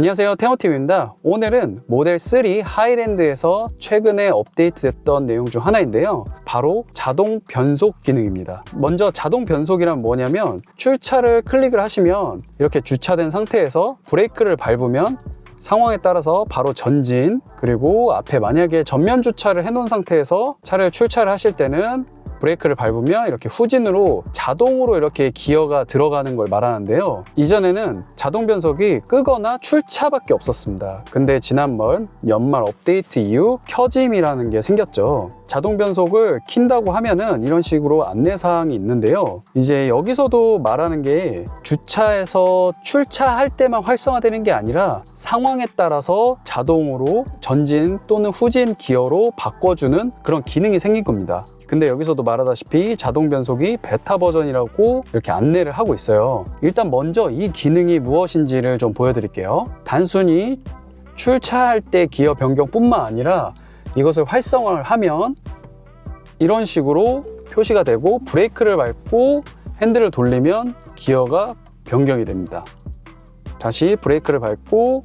안녕하세요, 태호팀입니다. 오늘은 모델 3 하이랜드에서 최근에 업데이트됐던 내용 중 하나인데요, 바로 자동 변속 기능입니다. 먼저 자동 변속이란 뭐냐면, 출차를 클릭을 하시면 이렇게 주차된 상태에서 브레이크를 밟으면 상황에 따라서 바로 전진, 그리고 앞에 만약에 전면 주차를 해놓은 상태에서 차를 출차를 하실 때는 브레이크를 밟으면 이렇게 후진으로 자동으로 이렇게 기어가 들어가는 걸 말하는데요, 이전에는 자동 변속이 끄거나 출차밖에 없었습니다. 근데 지난번 연말 업데이트 이후 켜짐이라는 게 생겼죠. 자동 변속을 킨다고 하면은 이런 식으로 안내사항이 있는데요, 이제 여기서도 말하는 게 주차해서 출차할 때만 활성화되는 게 아니라 상황에 따라서 자동으로 전진 또는 후진 기어로 바꿔주는 그런 기능이 생긴 겁니다. 근데 여기서도 말하다시피 자동 변속이 베타 버전이라고 이렇게 안내를 하고 있어요. 일단 먼저 이 기능이 무엇인지를 좀 보여드릴게요. 단순히 출차할 때 기어 변경뿐만 아니라 이것을 활성화를 하면 이런 식으로 표시가 되고, 브레이크를 밟고 핸들을 돌리면 기어가 변경이 됩니다. 다시 브레이크를 밟고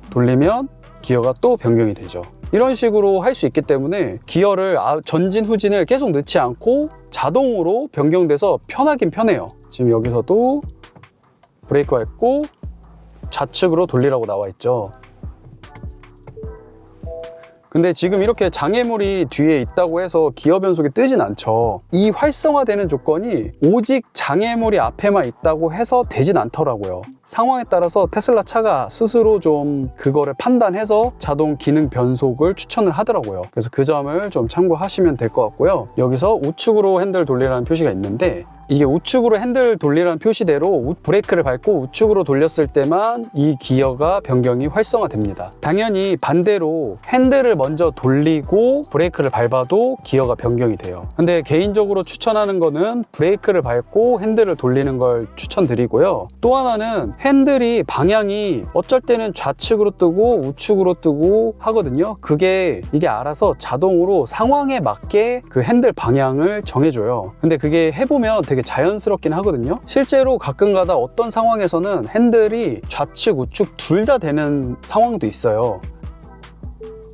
돌리면 기어가 또 변경이 되죠. 이런 식으로 할 수 있기 때문에 기어를 전진 후진을 계속 넣지 않고 자동으로 변경돼서 편하긴 편해요. 지금 여기서도 브레이크 밟고 좌측으로 돌리라고 나와 있죠. 근데 지금 이렇게 장애물이 뒤에 있다고 해서 기어 변속이 뜨진 않죠. 이 활성화되는 조건이 오직 장애물이 앞에만 있다고 해서 되진 않더라고요. 상황에 따라서 테슬라 차가 스스로 좀 그거를 판단해서 자동 기능 변속을 추천을 하더라고요. 그래서 그 점을 좀 참고하시면 될 것 같고요. 여기서 우측으로 핸들 돌리라는 표시가 있는데, 이게 우측으로 핸들 돌리라는 표시대로 브레이크를 밟고 우측으로 돌렸을 때만 이 기어가 변경이 활성화됩니다. 당연히 반대로 핸들을 먼저 돌리고 브레이크를 밟아도 기어가 변경이 돼요. 근데 개인적으로 추천하는 거는 브레이크를 밟고 핸들을 돌리는 걸 추천드리고요. 또 하나는 핸들이 방향이 어쩔 때는 좌측으로 뜨고 우측으로 뜨고 하거든요. 이게 알아서 자동으로 상황에 맞게 그 핸들 방향을 정해줘요. 근데 그게 해보면 되게 자연스럽긴 하거든요. 실제로 가끔가다 어떤 상황에서는 핸들이 좌측 우측 둘 다 되는 상황도 있어요.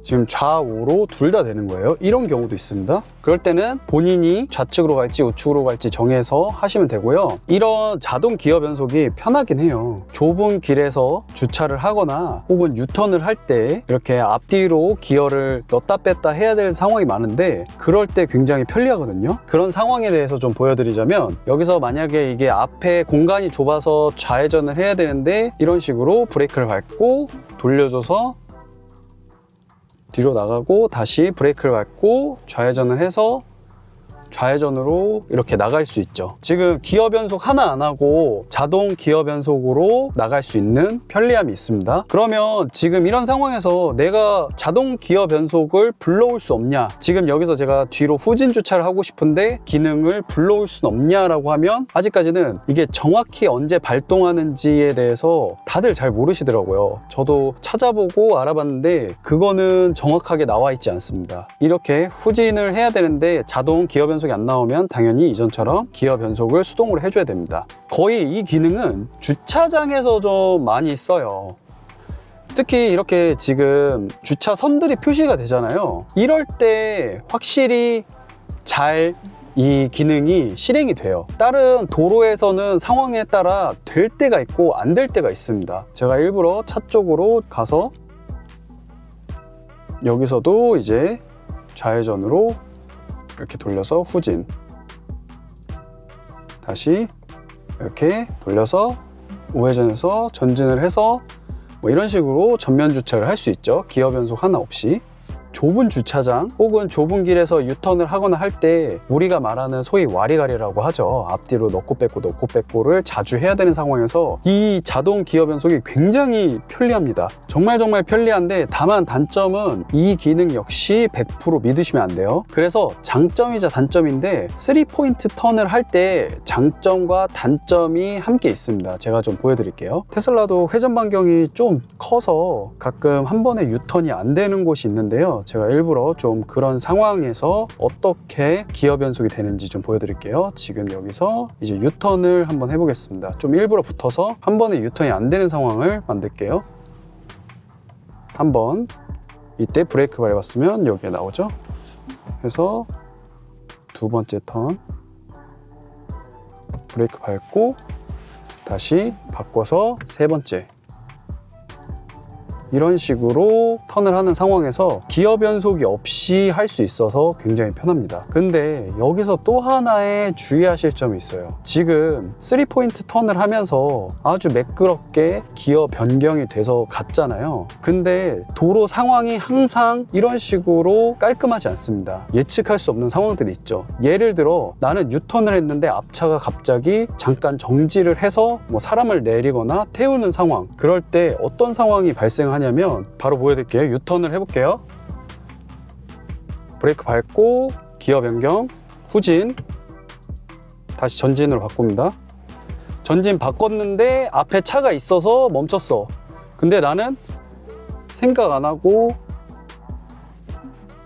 지금 좌우로 둘 다 되는 거예요. 이런 경우도 있습니다. 그럴 때는 본인이 좌측으로 갈지 우측으로 갈지 정해서 하시면 되고요. 이런 자동 기어 변속이 편하긴 해요. 좁은 길에서 주차를 하거나 혹은 유턴을 할 때 이렇게 앞뒤로 기어를 넣었다 뺐다 해야 될 상황이 많은데, 그럴 때 굉장히 편리하거든요. 그런 상황에 대해서 좀 보여드리자면, 여기서 만약에 이게 앞에 공간이 좁아서 좌회전을 해야 되는데 이런 식으로 브레이크를 밟고 돌려줘서 뒤로 나가고 다시 브레이크를 밟고 좌회전을 해서 좌회전으로 이렇게 나갈 수 있죠. 지금 기어 변속 하나 안 하고 자동 기어 변속으로 나갈 수 있는 편리함이 있습니다. 그러면 지금 이런 상황에서 내가 자동 기어 변속을 불러올 수 없냐, 지금 여기서 제가 뒤로 후진 주차를 하고 싶은데 기능을 불러올 수는 없냐라고 하면, 아직까지는 이게 정확히 언제 발동하는지에 대해서 다들 잘 모르시더라고요. 저도 찾아보고 알아봤는데 그거는 정확하게 나와 있지 않습니다. 이렇게 후진을 해야 되는데 자동 기어 변속이 안 나오면 당연히 이전처럼 기어 변속을 수동으로 해줘야 됩니다. 거의 이 기능은 주차장에서 좀 많이 써요. 특히 이렇게 지금 주차선들이 표시가 되잖아요. 이럴 때 확실히 잘 이 기능이 실행이 돼요. 다른 도로에서는 상황에 따라 될 때가 있고 안 될 때가 있습니다. 제가 일부러 차 쪽으로 가서 여기서도 이제 좌회전으로 이렇게 돌려서 후진, 다시 이렇게 돌려서 우회전해서 전진을 해서 뭐 이런 식으로 전면 주차를 할 수 있죠. 기어 변속 하나 없이. 좁은 주차장 혹은 좁은 길에서 유턴을 하거나 할 때 우리가 말하는 소위 와리가리라고 하죠. 앞뒤로 넣고 뺏고를 자주 해야 되는 상황에서 이 자동 기어 변속이 굉장히 편리합니다. 정말 편리한데, 다만 단점은 이 기능 역시 100% 믿으시면 안 돼요. 그래서 장점이자 단점인데, 3포인트 턴을 할 때 장점과 단점이 함께 있습니다. 제가 좀 보여드릴게요. 테슬라도 회전 반경이 좀 커서 가끔 한 번에 유턴이 안 되는 곳이 있는데요. 제가 일부러 좀 그런 상황에서 어떻게 기어 변속이 되는지 좀 보여드릴게요. 지금 여기서 이제 유턴을 한번 해보겠습니다. 좀 일부러 붙어서 한 번에 유턴이 안 되는 상황을 만들게요. 한번 이때 브레이크 밟았으면 여기에 나오죠. 그래서 두 번째 턴 브레이크 밟고 다시 바꿔서 세 번째, 이런 식으로 턴을 하는 상황에서 기어 변속이 없이 할 수 있어서 굉장히 편합니다. 근데 여기서 또 하나의 주의하실 점이 있어요. 지금 3포인트 턴을 하면서 아주 매끄럽게 기어 변경이 돼서 갔잖아요. 근데 도로 상황이 항상 이런 식으로 깔끔하지 않습니다. 예측할 수 없는 상황들이 있죠. 예를 들어 나는 유턴을 했는데 앞차가 갑자기 잠깐 정지를 해서 뭐 사람을 내리거나 태우는 상황, 그럴 때 어떤 상황이 발생하냐면 바로 보여드릴게요. 유턴을 해볼게요. 브레이크 밟고 기어 변경, 후진, 다시 전진으로 바꿉니다. 전진 바꿨는데 앞에 차가 있어서 멈췄어. 근데 나는 생각 안 하고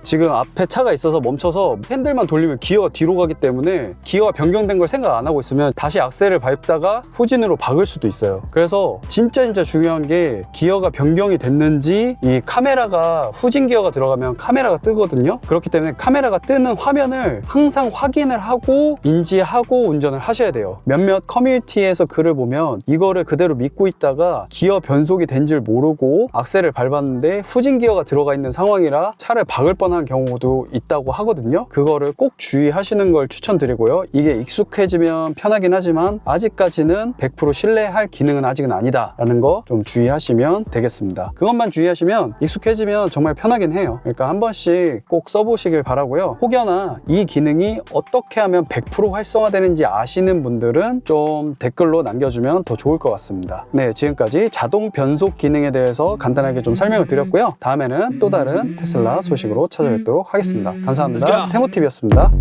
지금 앞에 차가 있어서 멈춰서 핸들만 돌리면 기어가 뒤로 가기 때문에 기어가 변경된 걸 생각 안 하고 있으면 다시 악셀을 밟다가 후진으로 박을 수도 있어요. 그래서 진짜 중요한 게 기어가 변경이 됐는지, 이 카메라가 후진 기어가 들어가면 카메라가 뜨거든요. 그렇기 때문에 카메라가 뜨는 화면을 항상 확인을 하고 인지하고 운전을 하셔야 돼요. 몇몇 커뮤니티에서 글을 보면 이거를 그대로 믿고 있다가 기어 변속이 된 줄 모르고 악셀을 밟았는데 후진 기어가 들어가 있는 상황이라 차를 박을 뻔한 경우도 있다고 하거든요. 그거를 꼭 주의하시는 걸 추천드리고요. 이게 익숙해지면 편하긴 하지만 아직까지는 100% 신뢰할 기능은 아직은 아니다 라는 거 좀 주의하시면 되겠습니다. 그것만 주의하시면 익숙해지면 정말 편하긴 해요. 그러니까 한 번씩 꼭 써보시길 바라고요. 혹여나 이 기능이 어떻게 하면 100% 활성화되는지 아시는 분들은 좀 댓글로 남겨주면 더 좋을 것 같습니다. 네, 지금까지 자동 변속 기능에 대해서 간단하게 좀 설명을 드렸고요. 다음에는 또 다른 테슬라 소식으로 찾아뵙도록 하겠습니다. 감사합니다. 태모TV였습니다.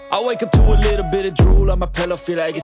I wake up to a little bit of drool on my pillow, feel like it's